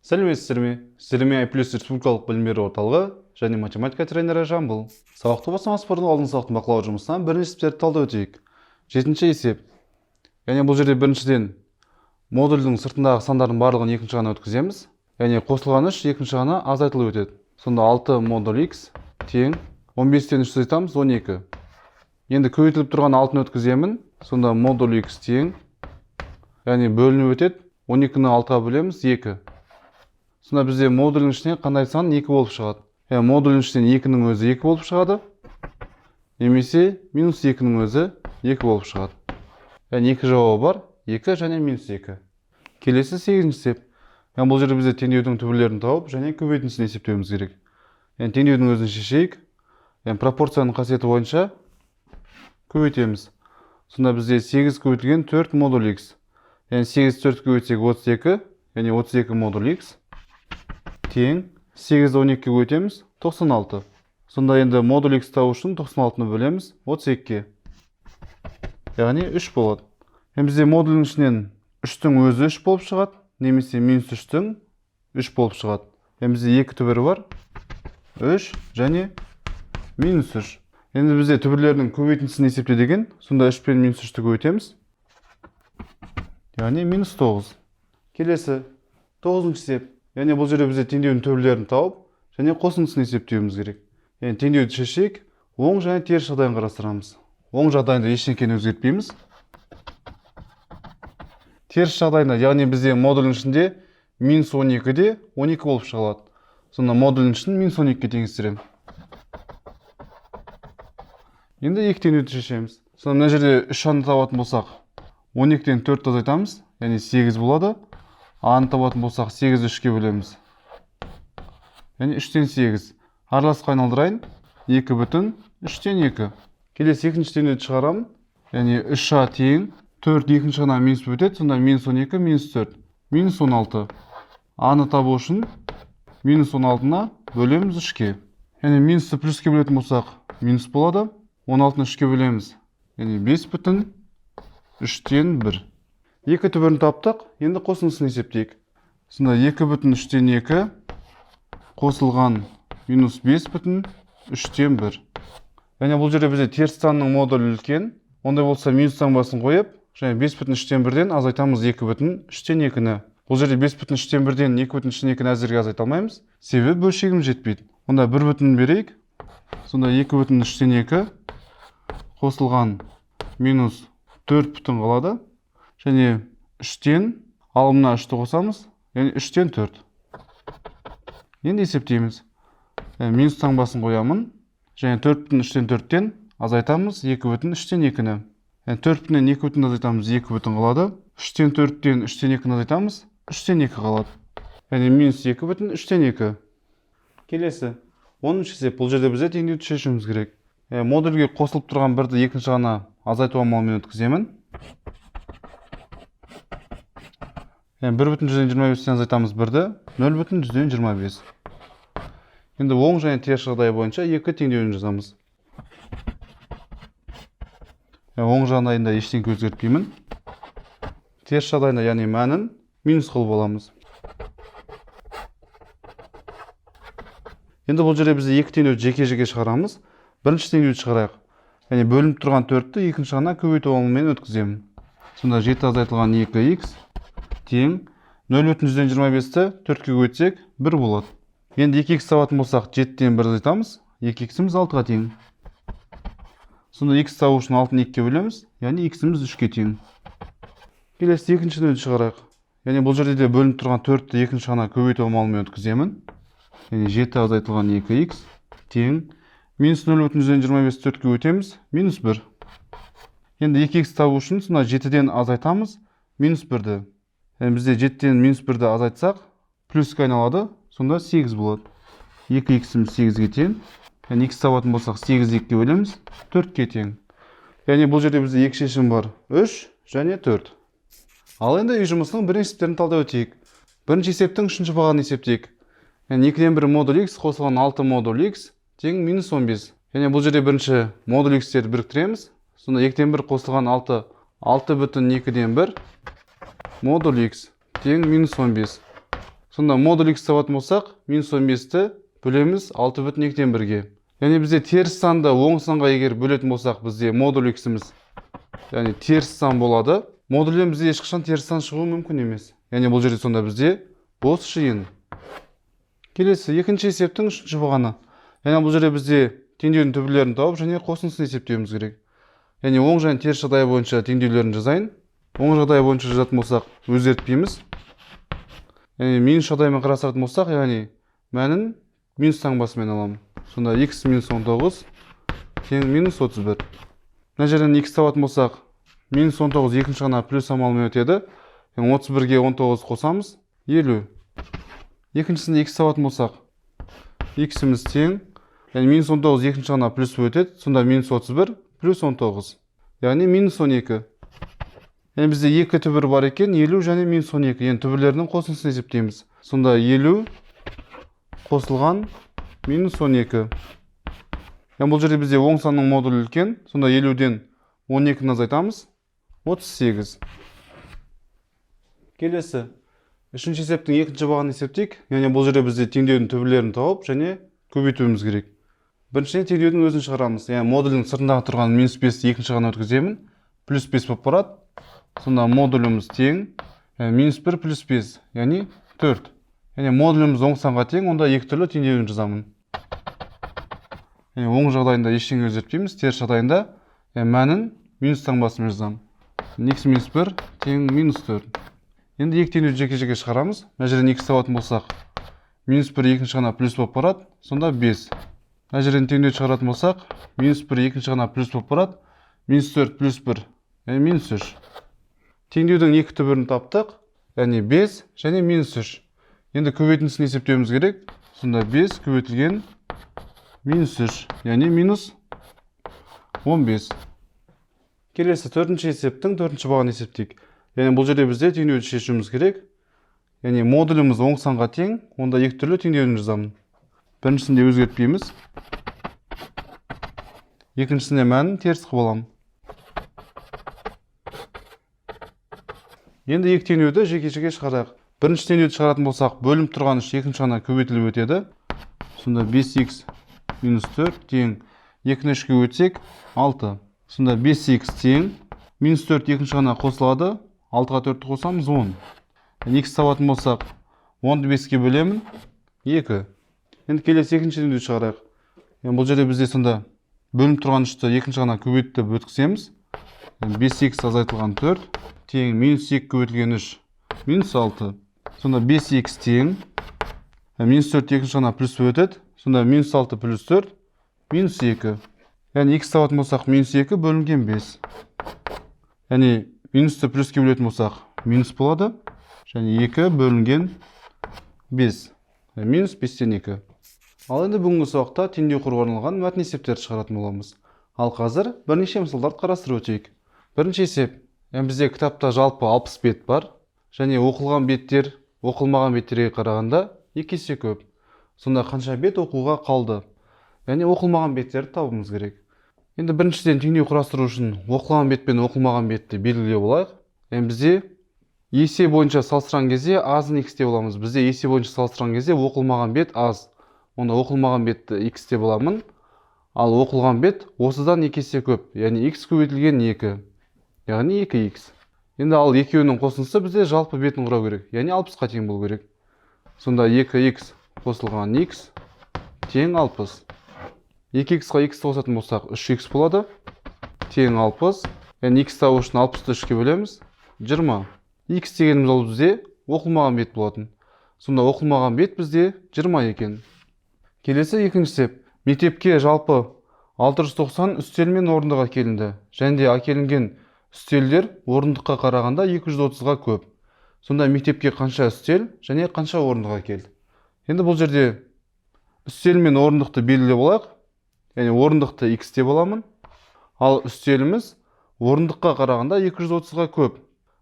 Сәлеметсіздер ме? Сіздермен I+ республикалық білім беру орталығы және математика тренері Жамбыл. Сабақты бастамас бұрын алдын сабақтың бақылау жұмысынан бірінші есептерді талдау өтейік. 7-ші есеп. Яғни бұл жерде біріншіден модульдің сыртындағы сандардың барлығын екінші жағына өткіземіз. Яғни қосылған 3 екінші жағына азайтылып өтеді. Сонда 6 модуль x тең 15-тен 3 азайтамыз 12. Енді көбейтіліп тұрған 6-ны өткіземін. Сонда модуль x тең, яғни бөлініп өтеді. 12-ні 6-ға бөлеміз 2. Сонда бізде модулдің ішіне қандай сан 2 болып шығады. Модулдің ішінен 2-нің өзі 2 болып шығады. Немесе минус 2-нің өзі 2 болып шығады. Яғни 2 жауабы бар. 2 және минус 2. Келесі 8-ші есеп. Бұл жерде бізде теңдеудің түбірлерін тауып және көбейтіндісін есептеуіміз керек. Теңдеудің өзін шешейік. Пропорцияның қасиеті бойынша көбейтеміз. Сонда бізде 8 көбейтілген 4 модуль x. 8 4 көбейтсек 32, яғни 32 модуль x тең 8 12 көбейтеміз 96. Сонда енді модуль x табу үшін 96-ны бөлеміз 32-ке. Яғни 3 болады. Бізде модульдің ішінен 3-тің өзі 3 болып шығады, немесе минус 3-тің 3 болып шығады. Бізде 2 түбірі бар. 3 және минус 3. Енді бізде түбірлердің көбейтіндісін есепте деген, сонда 3 пен минус 3-ті көбейтеміз. Яғни минус 9. Келесі 9-ші есеп. Яғни бұл жерде бізде теңдеудің түбірлерін тауып және қосындысын есептеуіміз керек. Теңдеуді шешейік, оң және теріс жағдайын қарастырамыз. Оң жағдайында ештеңені өзгертпейміз. Теріс жағдайында, яғни бізде модульдің ішінде минус 12-де 12 болып шығалады. Сонда модульдің ішін минус 12-ге теңестіремін. Енді 2 теңдеуді шешеміз. Сонда мына жерде 3 аны табатын болсақ, 12-ден 4 азайтамыз, яғни 8 болады. А-ны табатын болсақ 8-ді 3-ке бөлеміз. Яғни 3-тен 8. Араласқа айналдырайын. 2 бүтін 3-тен 2. Келесі екінші теңдеуді шығарамын. Яғни 3а тең 4 екінші жағына минус өтеді. Сонда минус 12 минус 4. Минус 16. А-ны табу үшін минус 16-на бөлеміз 3-ке. Яғни минусты плюске бөлетін болсақ минус болады. 16-ны 3-ке бөлеміз. Яғни 5 бүтін 3-тен 1. 2 түбірін таптық, енді қосындысын есептейік. Сонда 2 бүтін 3-тен 2 қосылған минус 5 бүтін 3-тен 1. Яғни бұл жерде бізде теріс санның модулі үлкен. Ондай болса минус таңбасын қойып, және 5 бүтін 3-тен 1-ден азайтамыз 2 бүтін 3-тен 2-ні. Бұл жерде 5 бүтін 3-тен 1-ден 2 бүтін 3-тен 2-ні әзірге азайта алмаймыз. Себебі бөлшегіміз жетпейді. Онда 1 бүтін берейік. Сонда 2 бүтін 3-тен 2 қосылған минус 4 бүтін қалады. Және 3-тен алымына 3-ті қосамыз, яғни 3-тен 4. Енді есептейміз. Минус таңбасын қоямын. Және 4 бүтін 3-тен 4-тен азайтамыз 2 бүтін 3-тен 2-ні. 4 бүтіннен 2 бүтін азайтамыз 2 бүтін қалады. 3-тен 4-тен 3-тен 2-ні азайтамыз 3-тен 2 қалады. Яғни минус 2 бүтін 3-тен 2. Келесі 10-ші есеп. Бұл жерде бізде теңдеуді шешуіміз керек. Модульге қосылып тұрған 1-ді екінші жағына азайту амалымен өткіземін. 1 бүтін 125-тен азайтамыз 1-ді, 0 бүтін 125. Енді оң және теріс жағдайы бойынша 2 теңдеуін жазамыз. Оң жағдайында ештеңе өзгертпеймін. Теріс жағдайында, яғни мәнін минус қылып аламыз. Енді бұл жерде бізде 2 теңдеуді жеке-жеке шығарамыз. Бірінші теңдеуді шығарайық. Яғни бөлініп тұрған 4-ті екінші жағына көбейту амалымен өткіземін. Сонда 7 азайтылған 2х тең 0 бүтін 125-ті 4-ке көбейтсек 1 болады. Енді 2х табатын болсақ 7-тен 1 азайтамыз. 2х-іміз 6-ға тең. Сонда х табу үшін 6-ны 2-ке бөлеміз, яғни х-іміз 3-ке тең. Келесі екінші теңдеуді шығарайық. Яғни бұл жерде де бөлініп тұрған 4-ті екінші жағына көбейту амалымен өткіземін. Яғни 7 азайтылған 2х тең минус 0 бүтін 125-ті 4-ке өтеміз, минус 1. Енді 2х табу үшін сонда 7-ден азайтамыз, минус 1-ді. Бізде 7-ден минус 1-ді азайтсақ, плюске айналады, сонда 8 болады. 2х-іміз 8-ге тең. Яғни х табатын болсақ 8-ді 2-ке бөлеміз, 4-ке тең. Яғни бұл жерде бізде 2 шешім бар, 3 және 4. Ал енді үй жұмысының бірінші есептерін талдау өтейік. Бірінші есептің үшінші бағанын есептейік. 2-ден 1 модуль x қосылған 6 модуль x тең минус 15. Яғни бұл жерде бірінші модуль x-терді біріктіреміз. Сонда 2-ден 1 қосылған 6 бүтін 2-ден 1 модуль x тең минус 15. Сонда модуль x табатын болсақ, минус 15-ті бөлеміз 6,2-ге. Яғни бізде теріс санды оң санға егер бөлетін болсақ, бізде модуль x-іміз, яғни теріс сан болады. Модульден бізде ешқашан теріс сан шығуы мүмкін емес. Яғни бұл жерде сонда бізде бос жиын. Келесі, екінші есептің үшінші бағаны. Яғни бұл жерде бізде теңдеудің түбірлерін тауып, және қосындысын есептеуіміз керек. Яғни оң және теріс жағдайы бойынша теңдеулерін жазайын. Оң жағдайы бойынша жазатын болсақ, өзгертпейміз. Яғни минус жағдаймен қарастыратын болсақ, яғни мәнін минус таңбасымен аламын. Сонда x минус 19 тең минус 31. Мына жерден x табатын болсақ, минус 19 екінші ғана плюс амалымен өтеді. 31-ге 19 қосамыз, 50. Екіншісінде x табатын болсақ, x-іміз тең, яғни минус 19 екінші ғана плюс өтеді. Сонда минус 31 плюс 19. Яғни минус 12. Яғни бізде екі түбір бар екен, 50 және минус 12. Яғни түбірлерінің қосындысын есептейміз. Сонда 50 қосылған минус 12. Яғни бұл жерде бізде оң санның модулі үлкен. Сонда 50-ден 12-ні азайтамыз, 38. Келесі. Үшінші есептің екінші бағанын есептейік. Яғни бұл жерде бізде теңдеудің түбірлерін тауып және көбейтуіміз керек. Біріншіден теңдеудің өзін шығарамыз. Яғни модулдің сыртындағы тұрған минус 5-ті екінші жағына өткіземін. Плюс 5 болып барады. Сонда модуліміз тең, минус 1 плюс 5, яғни 4. Яғни модуліміз оң санға тең, онда екі түрлі теңдеуін жазамын. Яғни оң жағдайында ештеңе өзгертпейміз, теріс жағдайында мәнін минус таңбасымен жазамын. X минус 1 тең минус 4. Енді екі теңдеуді жеке-жеке шығарамыз. Мына жерден x табатын болсақ, минус 1 екінші ғана плюс болып барады, сонда 5. Мына жерден теңдеуді шығаратын болсақ, минус 1 екінші ғана плюс болып барады, минус 4 плюс 1, яғни минус 3. Теңдеудің екі түбірін таптық, яғни 5 және минус 3. Енді көбейтіндісін есептеуіміз керек. Сонда 5 көбейтілген минус 3, яғни минус 15. Келесі төртінші есептің төртінші бағанын есептейік. Яғни бұл жерде бізде теңдеуді шешуіміз керек. Яғни модуліміз оң санға тең, онда екі түрлі теңдеуін жазамын. Біріншісінде өзгертпейміз. Екіншісінде мәнін теріс қылып аламын. Енді екі теңдеуді жеке-жеке шығарайық. Бірінші теңдеуді шығаратын болсақ, бөлініп тұрған үш екінші ғана көбейтіліп өтеді. Сонда 5x минус 4 тең, 2-ні 3-ке өтсек 6. Сонда 5x тең, минус 4 екінші ғана қосылады, 6-ға 4-ті қосамыз 10. X табатын болсақ, 10-ды 5-ке бөлемін 2. Енді келесі екінші теңдеуді шығарайық. Бұл жерде бізде сонда бөлініп тұрған үшті екінші ғана көбейтіп өткіземіз. 5x азайтылған 4 тең минус 2 көбейтілген 3 минус 6. Сонда 5x тең минус 4 екінші ғана плюс өтеді. Сонда минус 6 плюс 4 минус 2. Яғни x табатын болсақ минус 2 бөлінген 5. Яғни минусты плюске бөлетін болсақ минус болады. Және 2 бөлінген 5. Минус 5-тен 2. Ал енді бүгінгі сабақта теңдеу құруға арналған мәтін есептерді шығаратын боламыз. Ал қазір бірнеше мысалдарды қарастырып өтейік. Бірінші есеп. Бізде кітапта жалпы 60 бет бар. Және оқылған беттер, оқылмаған беттерге қарағанда 2 есе көп. Сонда қанша бет оқуға қалды? Яғни оқылмаған беттерді табуымыз керек. Енді біріншіден теңдеу құрастыру үшін оқылған бет пен оқылмаған бетті белгілеу болайық. Бізде есе бойынша салыстырған кезде азын x деп аламыз. Бізде есе бойынша салыстырған кезде оқылмаған бет аз. Онда оқылмаған бетті x деп аламын. Ал оқылған бет осыдан 2 есе көп. Яғни x көбейтілген 2. Яғни 2x. Енді ал екеуінің қосындысы бізде жалпы бетін құрау керек. Яғни 60-қа тең болу керек. Сонда 2x қосылған x тең 60. 2x-қа x қосатын болсақ 3x болады. Тең 60. Яғни x табу үшін 60-ты 3-ке бөлеміз. 20. X дегеніміз ол бізде оқылмаған бет болатын. Сонда оқылмаған бет бізде 20 екен. Келесі екінші есеп. Мектепке жалпы 690 үстел мен орындық әкелінді. Және де әкелінген үстелдер орындыққа қарағанда 230-ға көп. Сонда мектепке қанша үстел және қанша орындық әкелді? Енді бұл жерде үстел мен орындықты белгілеп алайық. Яғни орындықты x деп аламын. Ал үстеліміз орындыққа қарағанда 230-ға көп.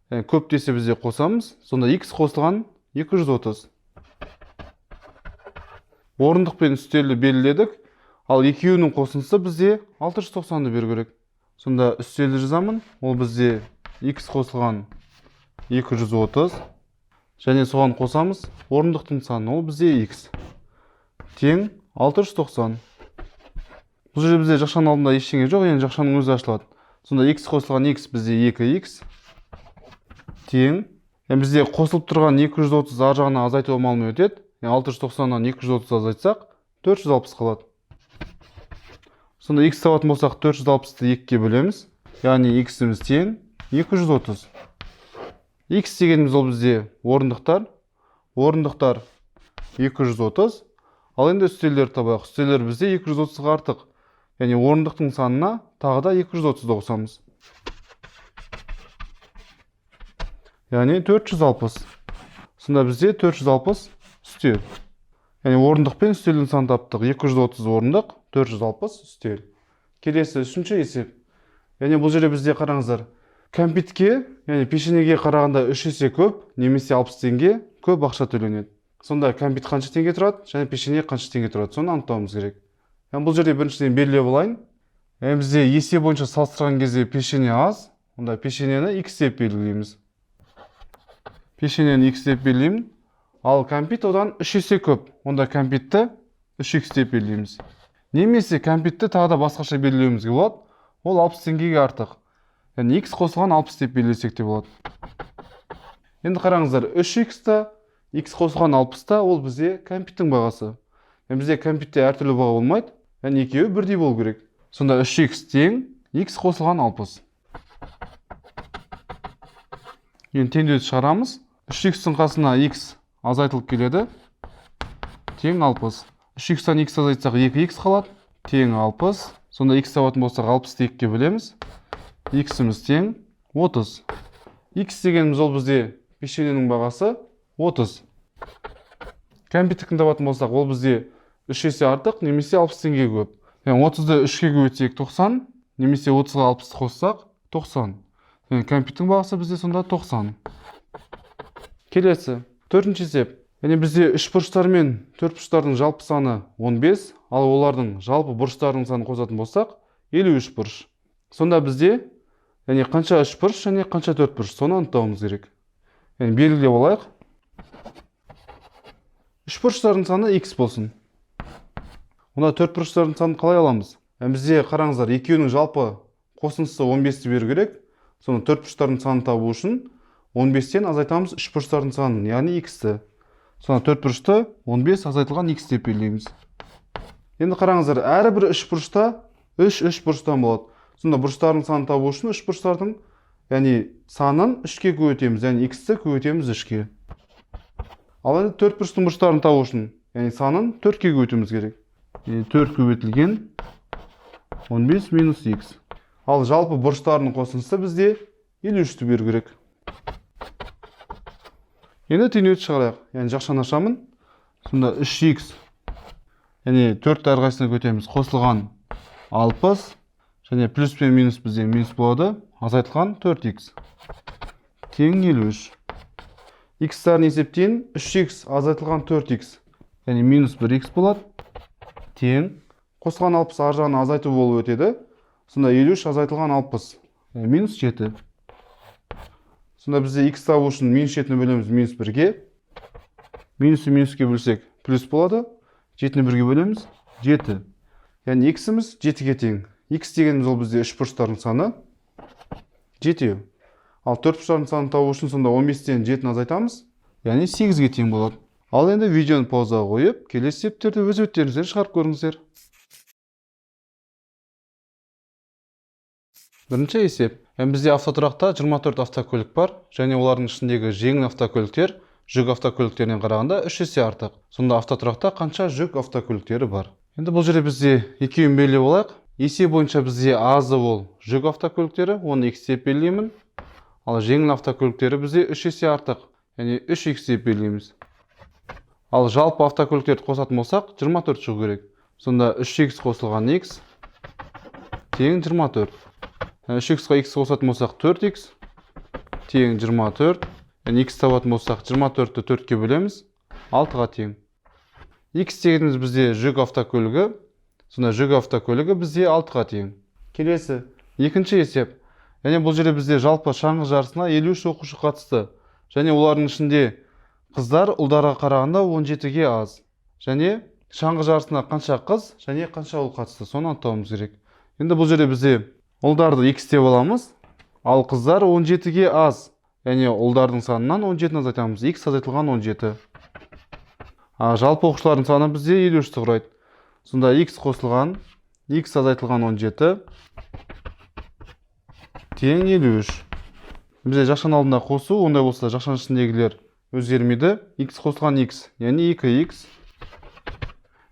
Яғни көп десе бізде қосамыз. Сонда x қосылған 230. Орындық пен үстелді белгіледік. Ал екеуінің қосындысы бізде 690-ды беру керек. Сонда үстелді жазамын. Ол бізде x қосылған 230. және соған қосамыз орындықтың саны, ол бізде x тең 690. Бұл жерде бізде жақшаның алдында ештеңе жоқ, енді жақшаның өзі ашылады. Сонда x қосылған x бізде 2x тең, бізде қосылып тұрған 230 ар жағына азайту амалымен өтеді. 690-нан 230 азайтсақ 460 қалады. Сонда x табатын болсақ 460-ты 2-ге бөлеміз. Яғни x-іміз тең 230. X дегеніміз ол бізде орындықтар. Орындықтар 230. Ал енді үстелдер табайық. Үстелдер бізде 230-ға артық. Яғни орындықтың санына тағы да 230 қосамыз. Яғни 460. Сонда бізде 460 үстел. Яғни орындық пен үстелдің санын таптық. 230 орындық, 460 үстел. Келесі үшінші есеп. Яғни бұл жерде бізде қараңыздар. Кәмпитке, яғни пешенеге қарағанда 3 есе көп, немесе 60 теңге көп ақша төленеді. Сонда кәмпит қанша теңге тұрады, және пешене қанша теңге тұрады, соны анықтауымыз керек. Яғни бұл жерде біріншіден белгілеп алайын. Бізде есе бойынша салыстырған кезде пешене аз, онда пешенені x деп белгілейміз. Пешенені x деп белгілеймін. Ал кәмпит одан 3 есе көп, онда кәмпитті 3x деп белгілейміз. Немесе кәмпитті тағы да басқаша белгілеуімізге болады. Ол 60 теңгеге артық. Яғни x қосылған 60 деп белгілесек те болады. Енді қараңыздар, 3x-та, x қосылған 60-та ол бізде кәмпиттің бағасы. Бізде кәмпитте әртүрлі баға болмайды, яғни екеуі бірдей болу керек. Сонда 3x тең x қосылған 60. Енді теңдеуді шығарамыз. 3x-тің қасына x азайтылып келеді. Тең 60. 3x-тан x азайтсақ 2x қалады. Тең 60. Сонда x табатын болсақ 60-ты 2-ге бөлеміз. X-іміз тең 30. X дегеніміз ол бізде пешененің бағасы 30. Кәмпиттікін табатын болсақ, ол бізде 3 есе артық, немесе 60 теңге көп. 30-ды 3-ге көбейтсек 90, немесе 30-ға 60 қоссақ 90. Кәмпиттің бағасы бізде сонда 90. Келесі, төртінші есеп. Бізде 3 бұрыштар мен 4 бұрыштардың жалпы саны 15, ал олардың жалпы бұрыштарының санын қосатын болсақ 53 бұрыш. Сонда бізде қанша 3 бұрыш және қанша 4 бұрыш, соны анықтауымыз керек. Белгілеп алайық. 3 бұрыштардың саны x болсын. Онда 4 бұрыштардың санын қалай аламыз? Бізде қараңыздар, екеуінің жалпы қосындысы 15-ті беру керек. Соны 4 бұрыштардың санын табу үшін 15-тен азайтамыз 3 бұрыштардың санын, яғни x-ті. Сонда 4 бұрышты 15 азайтылған x деп белгілейміз. Енді қараңыздар, әрбір 3 бұрышта 3 бұрыштан болады. Сонда бұрыштардың санын табу үшін 3 бұрыштардың санын 3-ке көбейтеміз, яғни x-ті көбейтеміз 3-ке. Ал енді 4 бұрыштың бұрыштарын табу үшін санын 4-ке көбейтуіміз керек. 4 көбейтілген 15 минус x. Ал жалпы бұрыштарының қосындысы бізде 53-ті беру керек. Енді теңдеуді шығарайық. Жақшаны ашамын. Сонда 3x, 4 әрқайсысына көтеміз. Қосылған 60, және плюс пен минус бізде минус болады. Азайтылған 4x. Тең 53. X-тарын есептейін. 3x азайтылған 4x, минус 1x болады. Тең. Қосылған 60 ар жағына азайту болып өтеді. Сонда 53 азайтылған 60. Минус 7. Сонда бізде x табу үшін минус 7-ні бөлеміз минус 1-ге. Минусты минуске бөлсек плюс болады. 7-ні 1-ге бөлеміз 7. Яғни x-іміз 7-ге тең. X дегеніміз ол бізде 3 бұрыштардың саны 7. Ал 4 бұрыштардың санын табу үшін сонда 15-тен 7-ні азайтамыз. Яғни 8-ге тең болады. Ал енді видеоны паузаға қойып, келесі есептерді өз беттеріңізден шығарып көріңіздер. Бірінші есеп. Бізде автотұрақта 24 автокөлік бар, және олардың ішіндегі жеңіл автокөліктер жүк автокөліктерінен қарағанда 3 есе артық. Сонда автотұрақта қанша жүк автокөліктері бар? Енді бұл жерде бізде екеуін белгілеп алайық. Есе бойынша бізде азы ол жүк автокөліктері, оны x деп белгілеймін. Ал жеңіл автокөліктері бізде 3 есе артық, яғни 3x деп белгілейміз. Ал жалпы автокөліктерді қосатын болсақ 24 шығу керек. Сонда 3x қосылған x тең 24. 3x-қа x қосатын болсақ 4x тең 24. X табатын болсақ 24-ті 4-ке бөлеміз 6-ға тең. X дегеніміз бізде жүк автокөлігі. Сонда жүк автокөлігі бізде 6-ға тең. Келесі, екінші есеп. Бұл жерде бізде жалпы шаңғы жарысына 53 оқушы қатысты. Және олардың ішінде қыздар ұлдарға қарағанда 17-ге аз. Және шаңғы жарысына қанша қыз және қанша ұл қатысты, соны анықтауымыз керек. Енді бұл жерде бізде ұлдарды x деп аламыз, ал қыздар 17-ге аз. Яғни ұлдардың санынан 17-ні азайтамыз. X азайтылған 17. Жалпы оқушылардың саны бізде 53-ті құрайды. Сонда x қосылған x азайтылған 17 тең 53. Бізде жақшаның алдында қосу, ондай болса жақшаның ішіндегілер өзгермейді. X қосылған x, яғни 2x.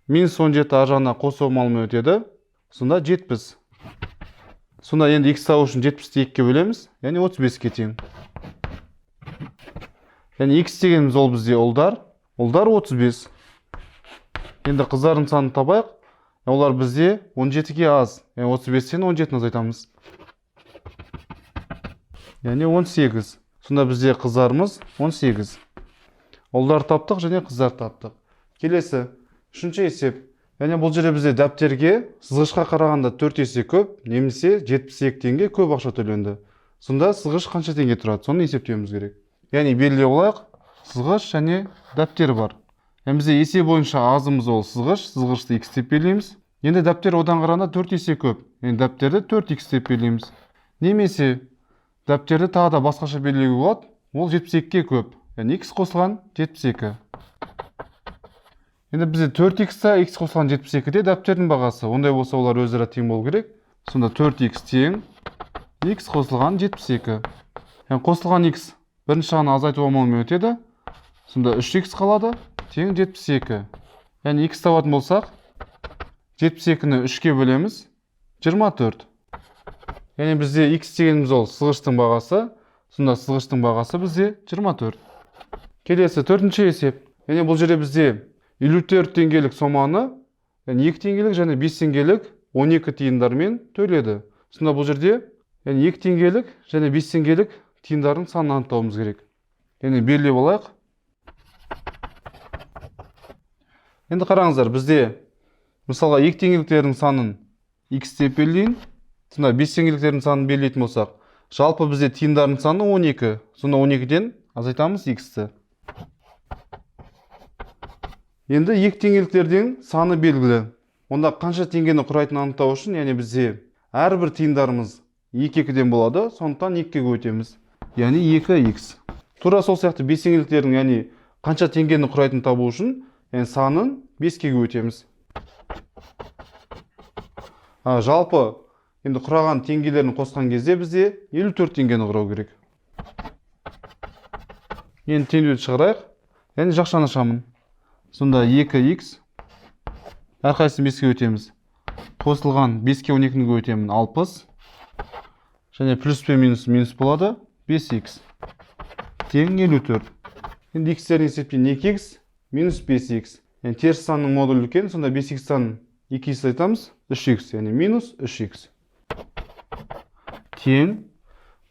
Минус 17 ар жағына қосу амалымен өтеді. Сонда 70. Сонда енді x табу үшін 70-ті 2-ге бөлеміз, яғни 35-ке тең. Яғни x дегеніміз ол бізде ұлдар 35. Енді қыздардың санын табайық. Олар бізде 17-ге аз. Яғни 35-тен 17-ні азайтамыз. Яғни 18. Сонда бізде қыздарымыз 18. Ұлдар таптық және қыздар таптық. Келесі, үшінші есеп. Яғни бұл жерде бізде дәптерге сызғышқа қарағанда 4 есе көп, немесе 72 теңге көп ақша төленді. Сонда сызғыш қанша теңге тұрады? Соны есептеуіміз керек. Яғни белгілей олайық, сызғыш және дәптер бар. Бізде есе бойынша азымыз ол сызғыш, сызғышты x деп белгілейміз. Енді дәптер одан қарағанда 4 есе көп. Енді дәптерді 4x деп белгілейміз. Немесе дәптерді тағы да басқаша белгілеуге болады. Ол 72-ге көп. Яғни x қосылған 72. Енді бізде 4x-та x қосылған 72-де дәптердің бағасы. Ондай болса олар өзара тең болу керек. Сонда 4x тең x қосылған 72. Яғни қосылған x бірінші жағына азайту амалымен өтеді. Сонда 3x қалады, тең 72. Яғни x табатын болсақ, 72-ні 3-ке бөлеміз, 24. Яғни бізде x дегеніміз ол сызғыштың бағасы. Сонда сызғыштың бағасы бізде 24. Келесі төртінші есеп. Яғни бұл жерде бізде 54 теңгелік соманы, яғни 2 теңгелік және 5 теңгелік 12 тиындармен төледі. Сонда бұл жерде 2 теңгелік және 5 теңгелік тиындардың санын анықтауымыз керек. Яғни белгілеп алайық. Енді қараңыздар, бізде мысалға 2 теңгеліктердің санын x деп белгілейін. Сонда 5 теңгеліктердің санын белгілейтін болсақ, жалпы бізде тиындардың саны 12. Сонда 12-ден азайтамыз x-ті. Енді 2 теңгеліктердің саны белгілі. Онда қанша теңгені құрайтынын анықтау үшін, яғни бізде әрбір тиындарымыз 2-2-ден болады, сондықтан 2-ге өтеміз. Яғни 2x. Тура сол сияқты 5 теңгеліктердің, яғни қанша теңгені құрайтынын табу үшін, яғни санын 5-ге өтеміз. Жалпы енді құраған теңгелерін қосқан кезде бізде 54 теңгені құрау керек. Енді теңдеуді шығарайық. Яғни жақшаны ашамын. Сонда 2x, әрқайсысын 5-ке өтеміз. Қосылған 5-ке 12-ні өтемін 60. Және плюс пен минус болады 5x. Тең 54. Енді x-терін есептен 2x минус 5x. Яғни теріс санның модулі үлкен, сонда 5x санын 2x айтамыз, 3x, яғни минус 3x. Тең.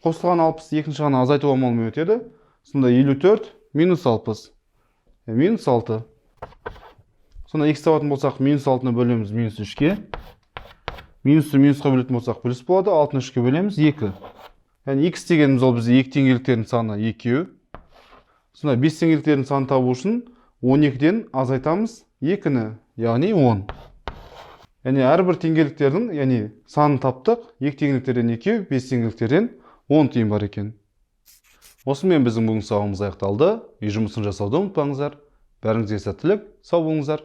Қосылған 60 екінші жағына азайту амалымен өтеді. Сонда 54 минус 60. Минус 6. Сонда x табатын болсақ, минус 6-ны бөлеміз минус 3-ке. Минусты минусқа бөлетін болсақ, плюс болады. 6-ны 3-ке бөлеміз 2. Яғни x дегеніміз ол бізде 2 теңгеліктердің саны 2. Сонда 5 теңгеліктердің санын табу үшін 12-ден азайтамыз 2-ні, яғни 10. Яғни әрбір теңгеліктердің, яғни санын таптық. 2 теңгеліктерден 2, 5 теңгеліктерден 10 тиын бар екен. Осымен біздің бүгінгі сабағымыз аяқталды. Үй жұмысын жасауды ұмытпаңыздар. Бәріңізге сәттілік, сау болыңыздар.